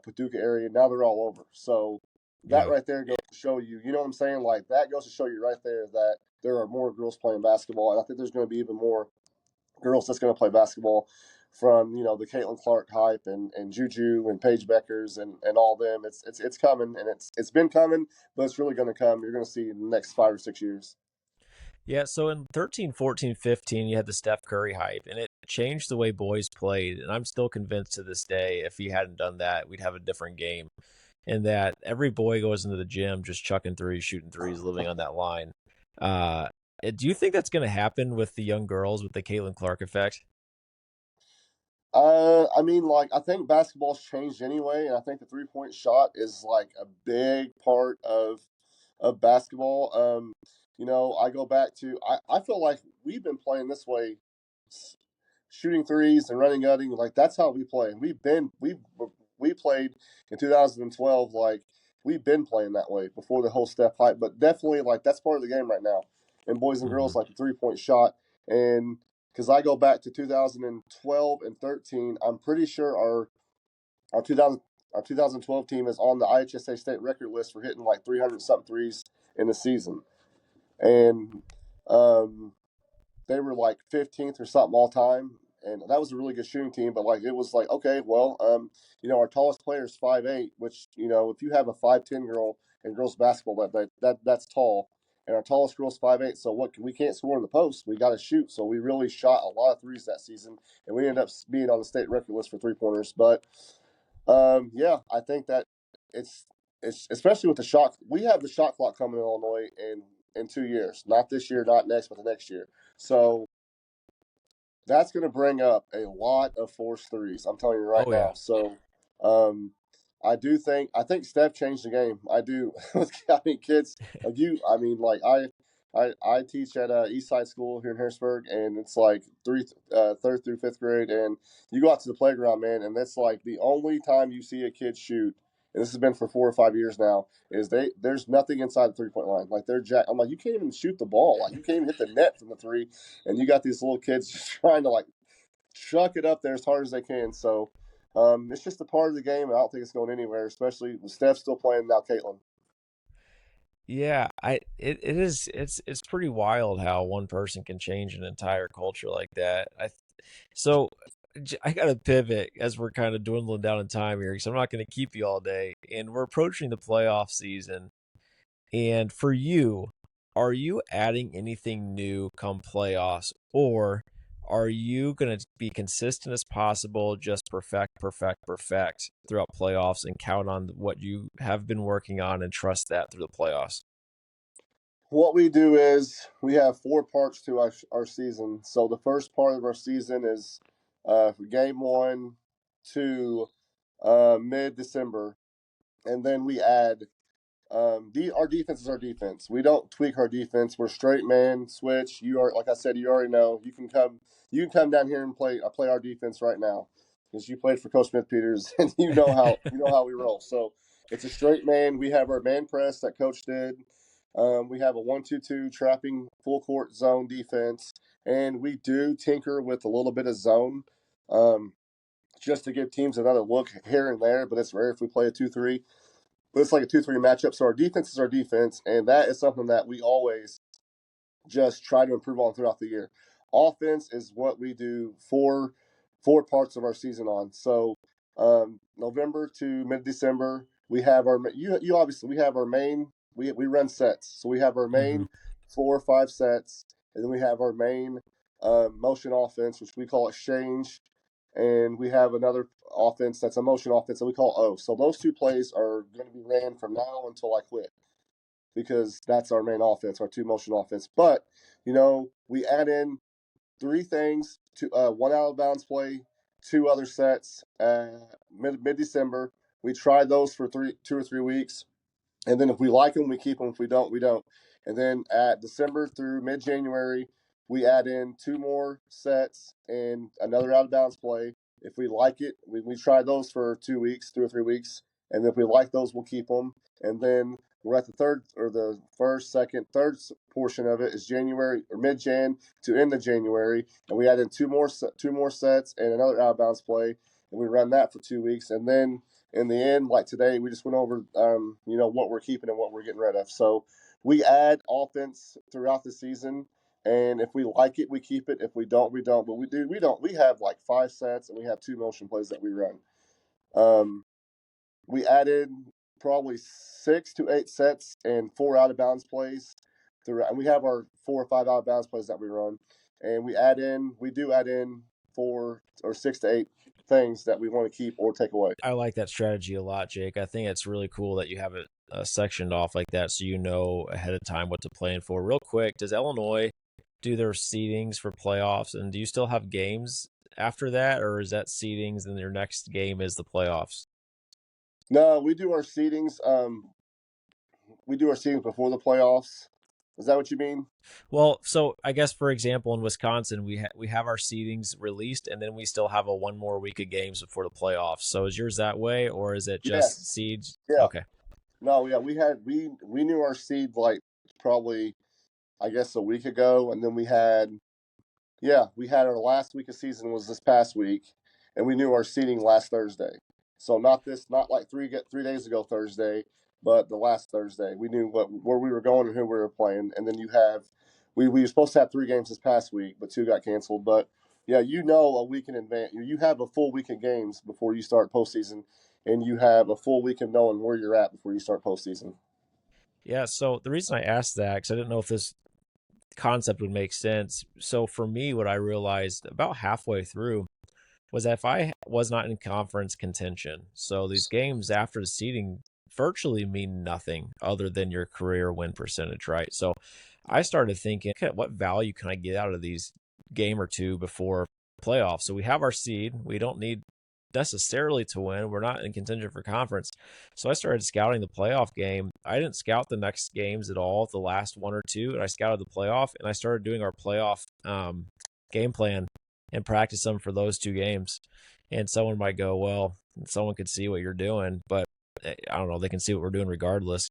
Paducah area. Now they're all over. So that Yeah. right there goes to show you, what I'm saying? Like that goes to show you right there that there are more girls playing basketball, and I think there's going to be even more girls that's going to play basketball from the Caitlin Clark hype and Juju and Paige Beckers and all them. It's coming, and it's been coming, but it's really going to come. You're going to see in the next 5 or 6 years. Yeah, so in 13, 14, 15, you had the Steph Curry hype, and it changed the way boys played. And I'm still convinced to this day, if he hadn't done that, we'd have a different game. And that every boy goes into the gym just chucking threes, shooting threes, living on that line. Uh, do you think that's going to happen with the young girls with the Caitlin Clark effect? I mean, like I think basketball's changed anyway, and I think the 3-point shot is like a big part of basketball. I go back to I feel like we've been playing this way, shooting threes and running gutting. Like that's how we play. And we played in 2012. Like we've been playing that way before the whole step hype. But definitely, like that's part of the game right now. And boys and Hmm. girls like the 3-point shot. And because I go back to 2012 and 13, I'm pretty sure our 2000 our 2012 team is on the IHSA state record list for hitting like 300 something threes in the season. And um, they were like 15th or something all time, and that was a really good shooting team. But like it was like okay, well, our tallest player is 5'8", which if you have a 5'10" girl in girls basketball, that's tall. And our tallest girl's 5'8", so we can't score in the post. We got to shoot. So we really shot a lot of threes that season, and we ended up being on the state record list for 3-pointers. But yeah, I think that it's it's especially with the shot. We have the shot clock coming in Illinois in 2 years, not this year, not next, but the next year. So that's going to bring up a lot of forced threes. I'm telling you right Oh, now. yeah. So, um, I think Steph changed the game. I do. I mean, kids like you. I mean, like I teach at East Side School here in Harrisburg, and it's like third through fifth grade, and you go out to the playground, man, and that's like the only time you see a kid shoot. And this has been for 4 or 5 years now. Is there's nothing inside the 3-point line. Like they're jack. I'm like, you can't even shoot the ball. Like you can't even hit the net from the three, and you got these little kids just trying to like chuck it up there as hard as they can. So it's just a part of the game, and I don't think it's going anywhere, especially with Steph still playing now. Caitlin. Yeah, it is it's pretty wild how one person can change an entire culture like that. So I got to pivot as we're kind of dwindling down in time here, because I'm not going to keep you all day, and we're approaching the playoff season. And for you, are you adding anything new come playoffs, or are you going to be consistent as possible, just perfect throughout playoffs and count on what you have been working on and trust that through the playoffs? What we do is we have four parts to our season. So the first part of our season is game one to mid December, and then we add our defense is our defense. We don't tweak our defense. We're straight man switch. You are, like I said, you already know. You can come down here and play our defense right now because you played for Coach Smith Peters and you know how we roll. So it's a straight man. We have our man press that Coach did. We have a 1-2-2 trapping full court zone defense, and we do tinker with a little bit of zone. Just to give teams another look here and there, but it's rare if we play a 2-3. But it's like a 2-3 matchup. So our defense is our defense, and that is something that we always just try to improve on throughout the year. Offense is what we do four parts of our season on. So November to mid December, we have our you obviously we have our main we run sets. So we have our Hmm. main 4 or 5 sets, and then we have our main motion offense, which we call exchange, and we have another offense that's a motion offense that we call O. So those two plays are going to be ran from now until I quit because that's our main offense, our two motion offense. But we add in three things to one out of bounds play, two other sets mid December. We try those for 2 or 3 weeks. And then if we like them, we keep them. If we don't, we don't. And then at December through mid January, we add in two more sets and another out of bounds play. If we like it, we try those for 2 weeks, 2 or 3 weeks. And if we like those, we'll keep them. And then we're at the third or the first, second, third portion of it is January or mid Jan to end of January. And we add in two more sets and another out of bounds play. And we run that for 2 weeks. And then in the end, like today, we just went over, what we're keeping and what we're getting rid of. So we add offense throughout the season, and if we like it, we keep it. If we don't, we don't. But we don't. We have like 5 sets, and we have two motion plays that we run. Um, we added probably 6 to 8 sets and four out of bounds plays throughout. And we have our 4 or 5 out of bounds plays that we run, and we do add in 4 or 6 to 8 things that we want to keep or take away. I like that strategy a lot, Jake. I think it's really cool that you have it sectioned off like that so you know ahead of time what to plan for. Real quick, does Illinois do their seedings for playoffs? And do you still have games after that, or is that seedings and your next game is the playoffs? No, we do our seedings. We do our seedings before the playoffs. Is that what you mean? Well, so I guess for example in Wisconsin we have our seedings released and then we still have a one more week of games before the playoffs. So is yours that way or is it just Yes. seeds? Yeah. Okay. No. Yeah. We knew our seed like probably I guess a week ago, and then we had our last week of season was this past week, and we knew our seating last Thursday. So not like 3 days ago Thursday, but the last Thursday. We knew where we were going and who we were playing, and then we were supposed to have 3 games this past week, but 2 got canceled. But yeah, a week in advance. You have a full week of games before you start postseason, and you have a full week of knowing where you're at before you start postseason. Yeah, so the reason I asked that cuz I didn't know if this concept would make sense. So for me what I realized about halfway through was that if I was not in conference contention, so these games after the seeding virtually mean nothing other than your career win percentage, right? So I started thinking, okay, what value can I get out of these game or two before playoffs? So we have our seed. We don't need necessarily to win. We're not in contention for conference. So I started scouting the playoff game. I didn't scout the next games at all, the last one or two, and I scouted the playoff and I started doing our playoff game plan and practice them for those two games. And someone might go, well, someone could see what you're doing, but I don't know, they can see what we're doing regardless.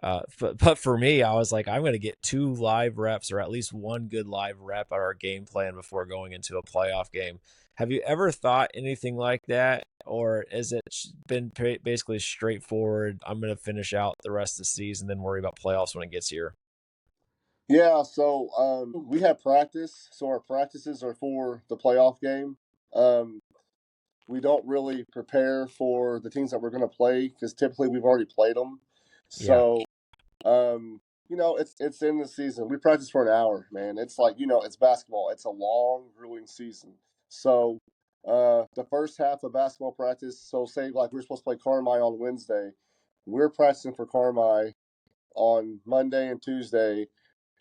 But for me, I was like, I'm going to get 2 live reps or at least one good live rep at our game plan before going into a playoff game. Have you ever thought anything like that? Or has it been basically straightforward? I'm going to finish out the rest of the season, then worry about playoffs when it gets here. Yeah, so we have practice. So our practices are for the playoff game. Um, we don't really prepare for the teams that we're going to play because typically we've already played them. Yeah. So It's in the season. We practice for an hour, man. It's like it's basketball. It's a long, grueling season. So, the first half of basketball practice. So, say like we're supposed to play Carmi on Wednesday, we're practicing for Carmi on Monday and Tuesday,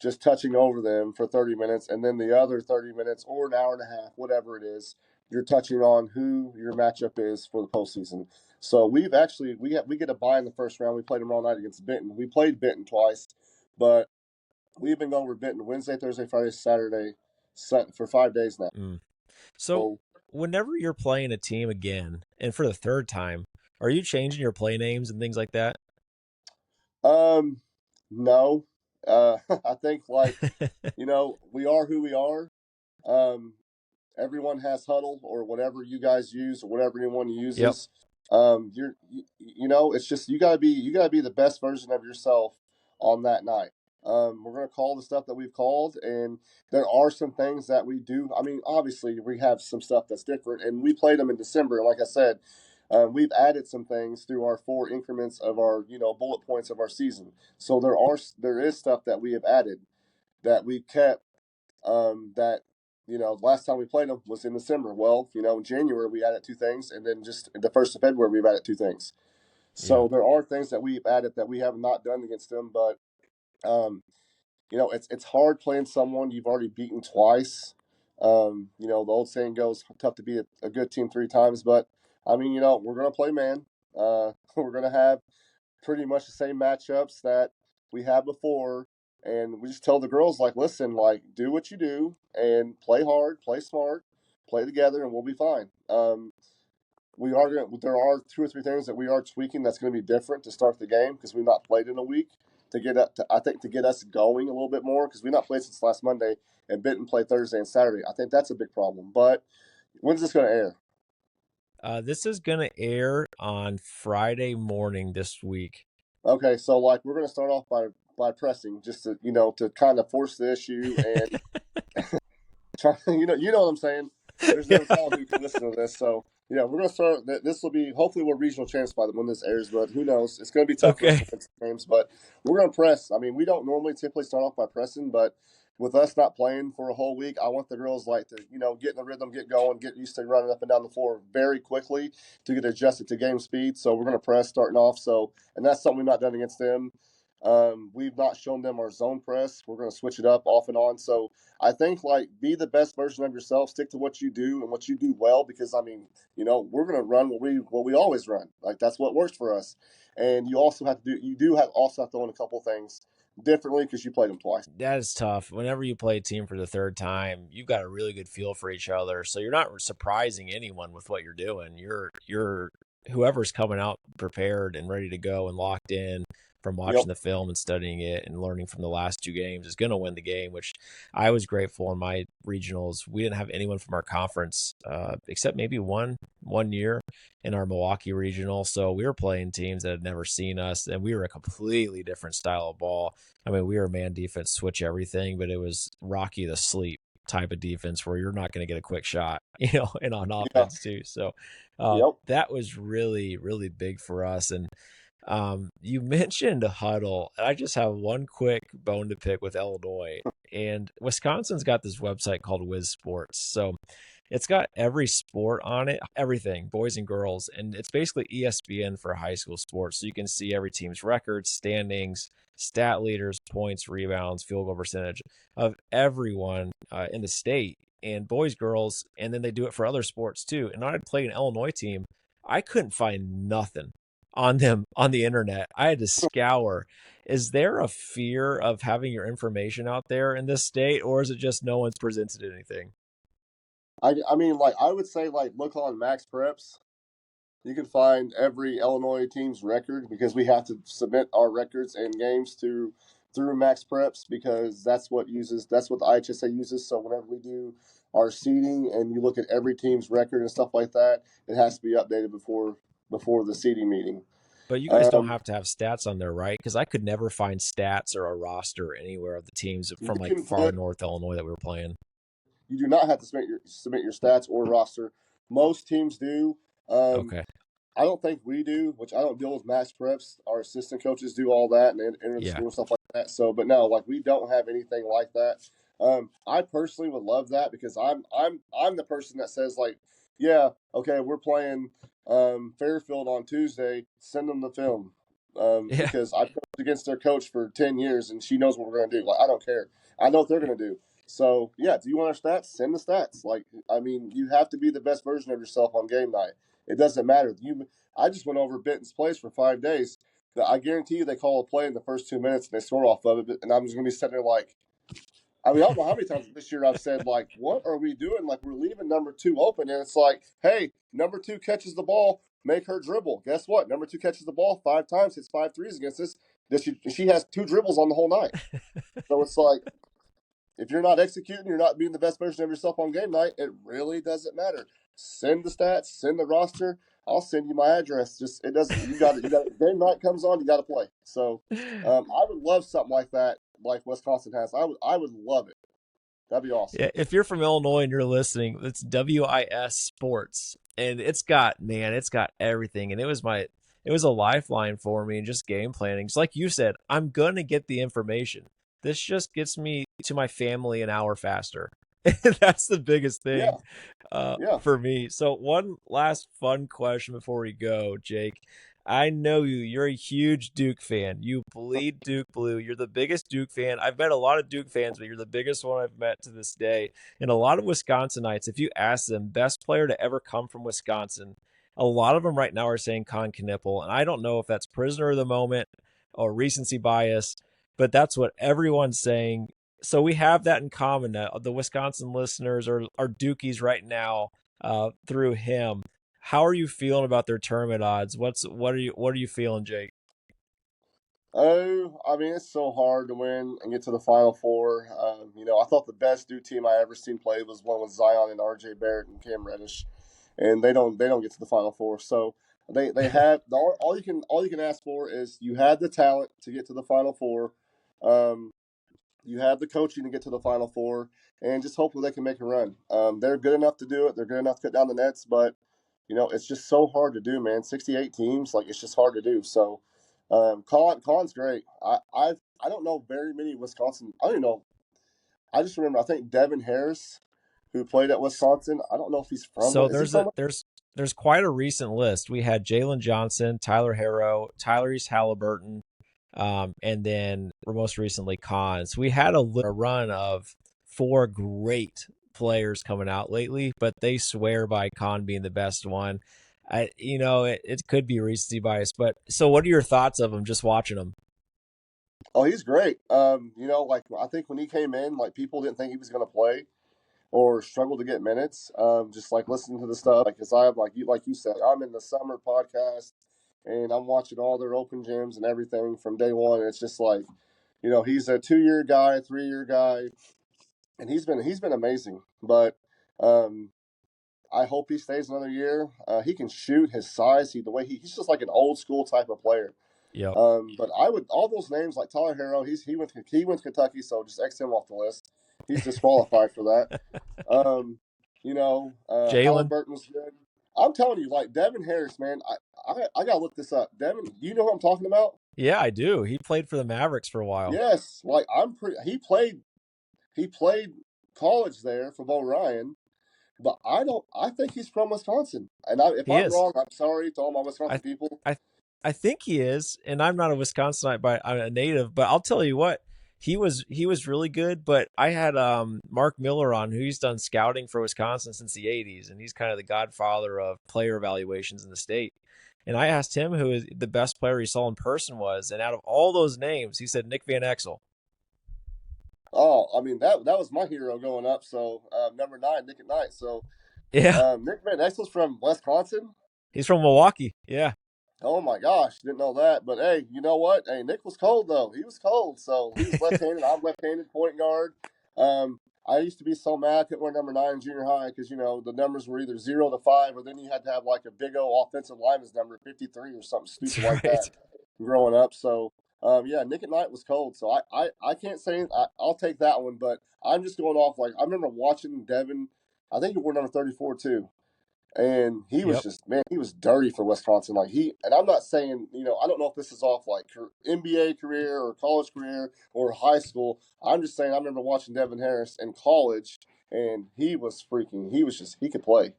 just touching over them for 30 minutes, and then the other 30 minutes or an hour and a half, whatever it is, you're touching on who your matchup is for the postseason. So we get a bye in the first round. We played them all night against Benton. We played Benton twice, but we've been going over Benton Wednesday, Thursday, Friday, Saturday for 5 days now. Mm. So So whenever you're playing a team again, and for the third time, are you changing your play names and things like that? no, I think we are who we are. Um, Everyone has huddle or whatever you guys use or whatever anyone Yep. uses. It's just you gotta be the best version of yourself on that night. We're gonna call the stuff that we've called, and there are some things that we do. I mean, obviously we have some stuff that's different, and we played them in December. And like I said, we've added some things through our 4 increments of our bullet points of our season. So there is stuff that we have added that we kept that last time we played them was in December. Well, in January we added 2 things, and then just the 1st of February we've added 2 things. Yeah. So there are things that we've added that we have not done against them, but it's hard playing someone you've already beaten twice. The old saying goes, tough to beat a good team 3 times, but I mean, we're gonna play man. We're gonna have pretty much the same matchups that we had before. And we just tell the girls, like, listen, like, do what you do and play hard, play smart, play together, and we'll be fine. There are 2 or 3 things that we are tweaking that's going to be different to start the game because we've not played in a week to get us going a little bit more because we've not played since last Monday and Benton played Thursday and Saturday. I think that's a big problem. But when's this going to air? This is going to air on Friday morning this week. Okay, so like we're going to start off by pressing just to kind of force the issue and try, what I'm saying. There's no telling who can listen to this. So yeah, we're gonna start. This will be hopefully we're regional champs by the when this airs, but who knows? It's gonna be tough for us Okay. to win some games, but we're gonna press. I mean, we don't normally typically start off by pressing, but with us not playing for a whole week, I want the girls like to get in the rhythm, get going, get used to running up and down the floor very quickly to get adjusted to game speed. So we're gonna press starting off. So and that's something we've not done against them. We've not shown them our zone press. We're going to switch it up off and on. So I think like be the best version of yourself. Stick to what you do and what you do well, because I mean, we're going to run what we always run. Like that's what works for us. And you do have also have to own a couple things differently because you played them twice. That is tough. Whenever you play a team for the third time, you've got a really good feel for each other. So you're not surprising anyone with what you're doing. You're whoever's coming out prepared and ready to go and locked in from Yep. watching the film and studying it and learning from the last 2 games is going to win the game, which I was grateful in my regionals. We didn't have anyone from our conference except maybe one year in our Milwaukee regional. So we were playing teams that had never seen us, and we were a completely different style of ball. I mean, we were man defense, switch everything, but it was Rocky the sleep type of defense where you're not going to get a quick shot, and on Yeah. offense too. So Yep. that was really, really big for us. And you mentioned a huddle. I just have one quick bone to pick with Illinois. And Wisconsin's got this website called Wiz Sports. So it's got every sport on it, everything, boys and girls. And it's basically ESPN for high school sports. So you can see every team's records, standings, stat leaders, points, rebounds, field goal percentage of everyone in the state and boys, girls. And then they do it for other sports too. And I'd play an Illinois team. I couldn't find nothing on them on the internet. I had to scour. Is there a fear of having your information out there in this state, or is it just no one's presented anything? I mean, like I would say, like look on Max Preps. You can find every Illinois team's record because we have to submit our records and games through Max Preps because that's what the IHSA uses. So whenever we do our seeding and you look at every team's record and stuff like that, it has to be updated before the seeding meeting. But you guys don't Um, have to have stats on there, right? Because I could never find stats or a roster anywhere of the teams you from like can far put north Illinois that we were playing. you do not have to submit your stats or roster. Most teams do. Um, Okay. I don't think we do, which I don't deal with match preps. Our assistant coaches do all that and enter the Yeah. school and stuff like that. So, but no, like we don't have anything like that. I personally would love that because I'm the person that says like, yeah, okay, we're playing Fairfield on Tuesday. Send them the film Yeah. because I've coached against their coach for 10 years and she knows what we're going to do. Like I don't care. I know what they're going to do. So yeah, do you want our stats? Send the stats. Like I mean, you have to be the best version of yourself on game night. It doesn't matter. I just went over Benton's plays for 5 days. I guarantee you they call a play in the first 2 minutes and they score off of it. And I'm just going to be sitting there like, I mean, I don't know how many times this year I've said, like, what are we doing? Like, we're leaving number 2 open. And it's like, hey, number 2 catches the ball, make her dribble. Guess what? Number 2 catches the ball 5 times, hits 5 threes against us. She has 2 dribbles on the whole night. So it's like, if you're not executing, you're not being the best version of yourself on game night, it really doesn't matter. Send the stats, send the roster. I'll send you my address. Just it doesn't. Game night comes on, you got to play. So, I would love something like that, like Wisconsin has. I would love it. That'd be awesome. Yeah, if you're from Illinois and you're listening, it's WIS Sports, and it's got everything, and it was a lifeline for me and just game planning. It's like you said, I'm gonna get the information. This just gets me to my family an hour faster. That's the biggest Yeah, thing yeah. for me. So one last fun question before we go, Jake. I know you. You're a huge Duke fan. You bleed Duke blue. You're the biggest Duke fan. I've met a lot of Duke fans, but you're the biggest one I've met to this day. And a lot of Wisconsinites, if you ask them, best player to ever come from Wisconsin, a lot of them right now are saying Con Knipple. And I don't know if that's prisoner of the moment or recency bias, but that's what everyone's saying. So we have that in common. The Wisconsin listeners are Dukies right now through him. How are you feeling about their tournament odds? What are you feeling, Jake? Oh, I mean, it's so hard to win and get to the Final Four. I thought the best Duke team I ever seen play was one with Zion and R.J. Barrett and Cam Reddish, and they don't get to the Final Four. So they have all you can ask for is you had the talent to get to the Final Four. Um, you have the coaching to get to the Final Four, and just hopefully they can make a run. They're good enough to do it. They're good enough to cut down the nets, but it's just so hard to do, man. 68 teams, like it's just hard to do. So, Colin's great. I don't know very many Wisconsin. I don't even know. I just remember I think Devin Harris, who played at Wisconsin. I don't know if he's from. So Is he from? there's quite a recent list. We had Jalen Johnson, Tyler Harrow, Tyrese Halliburton, and then most recently Con. So we had a run of four great players coming out lately, but they swear by Con being the best one. It could be recency bias, but so what are your thoughts of him just watching him? Oh, he's great. Like I think when he came in, like people didn't think he was going to play or struggle to get minutes. Just like listening to the stuff, like because I'm like you said, I'm in the summer podcast and I'm watching all their open gyms and everything from day one. And it's just like, he's a 2-year guy, 3-year guy, and he's been amazing. But um, I hope he stays another year. He can shoot. His size, he's just like an old school type of player. Yep. But I would all those names like Tyler Harrow. He went to Kentucky, so just X him off the list. He's disqualified for that. Jalen. Halliburton was good. I'm telling you, like Devin Harris, man. I gotta look this up. Devin, do you know who I'm talking about? Yeah, I do. He played for the Mavericks for a while. Yes, like I'm pretty. He played college there for Bo Ryan, but I don't. I think he's from Wisconsin. And if He I'm is. wrong, I'm sorry to all my I Wisconsin people. I I think he is, and I'm not a Wisconsinite, but I'm a native. But I'll tell you what, he was really good. But I had Mark Miller on, who's done scouting for Wisconsin since the '80s, and he's kind of the godfather of player evaluations in the state. And I asked him who the best player he saw in person was, and out of all those names, he said Nick Van Exel. Oh, I mean that was my hero going up. So number 9, Nick at Night. So Yeah, Nick Van Exel's from Wisconsin. he's from Milwaukee. Yeah, Oh my gosh, didn't know that. But hey, you know what? Hey, Nick was cold though. He was cold. So he was left-handed. I'm left-handed point guard. I used to be so mad I couldn't wear number 9 in junior high because the numbers were either 0 to 5, or then you had to have like a big old offensive lineman's number 53 or something that's stupid like right. that growing up. So yeah, Nick at Night was cold. So I can't say I'll take that one, but I'm just going off like I remember watching Devin. I think he wore number 34 too. and he was Yep. just, man, he was dirty for Wisconsin. Like and I'm not saying, I don't know if this is off like NBA career or college career or high school. I'm just saying I remember watching Devin Harris in college, and he was freaking. He was just he could play.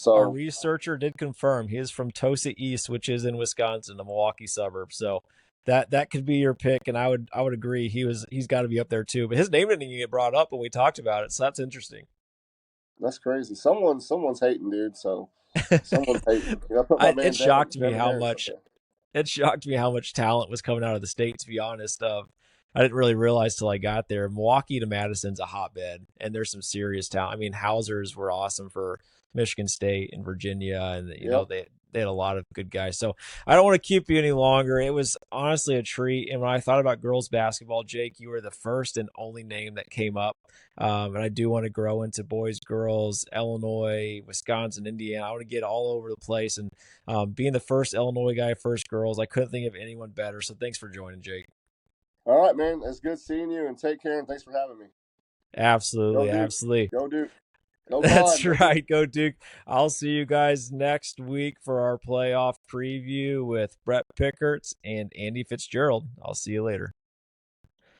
Our So researcher did confirm he is from Tosa East, which is in Wisconsin, a Milwaukee suburb. So that could be your pick, and I would agree he's got to be up there too. But his name didn't even get brought up when we talked about it, so that's interesting. that's crazy. Someone's hating, dude. So someone's hating. I put my man It Devin shocked me Devin how Harris up much there. it shocked me how much talent was coming out of the state. To be honest, I didn't really realize till I got there. Milwaukee to Madison's a hotbed, and there's some serious talent. I mean, Hausers were awesome for Michigan State and Virginia, and Yep. they had a lot of good guys. So I don't want to keep you any longer. It was honestly a treat. And when I thought about girls basketball, Jake, you were the first and only name that came up. And I do want to grow into boys, girls, Illinois, Wisconsin, Indiana. I want to get all over the place. And being the first Illinois guy, first girls, I couldn't think of anyone better. So thanks for joining, Jake. All right, man. It's good seeing you, and take care. And thanks for having me. Go Absolutely, Duke. absolutely. Go Duke. Go That's Climb. Go Duke. right. Go Duke. I'll see you guys next week for our playoff preview with Brett Pickerts and Andy Fitzgerald. I'll see you later.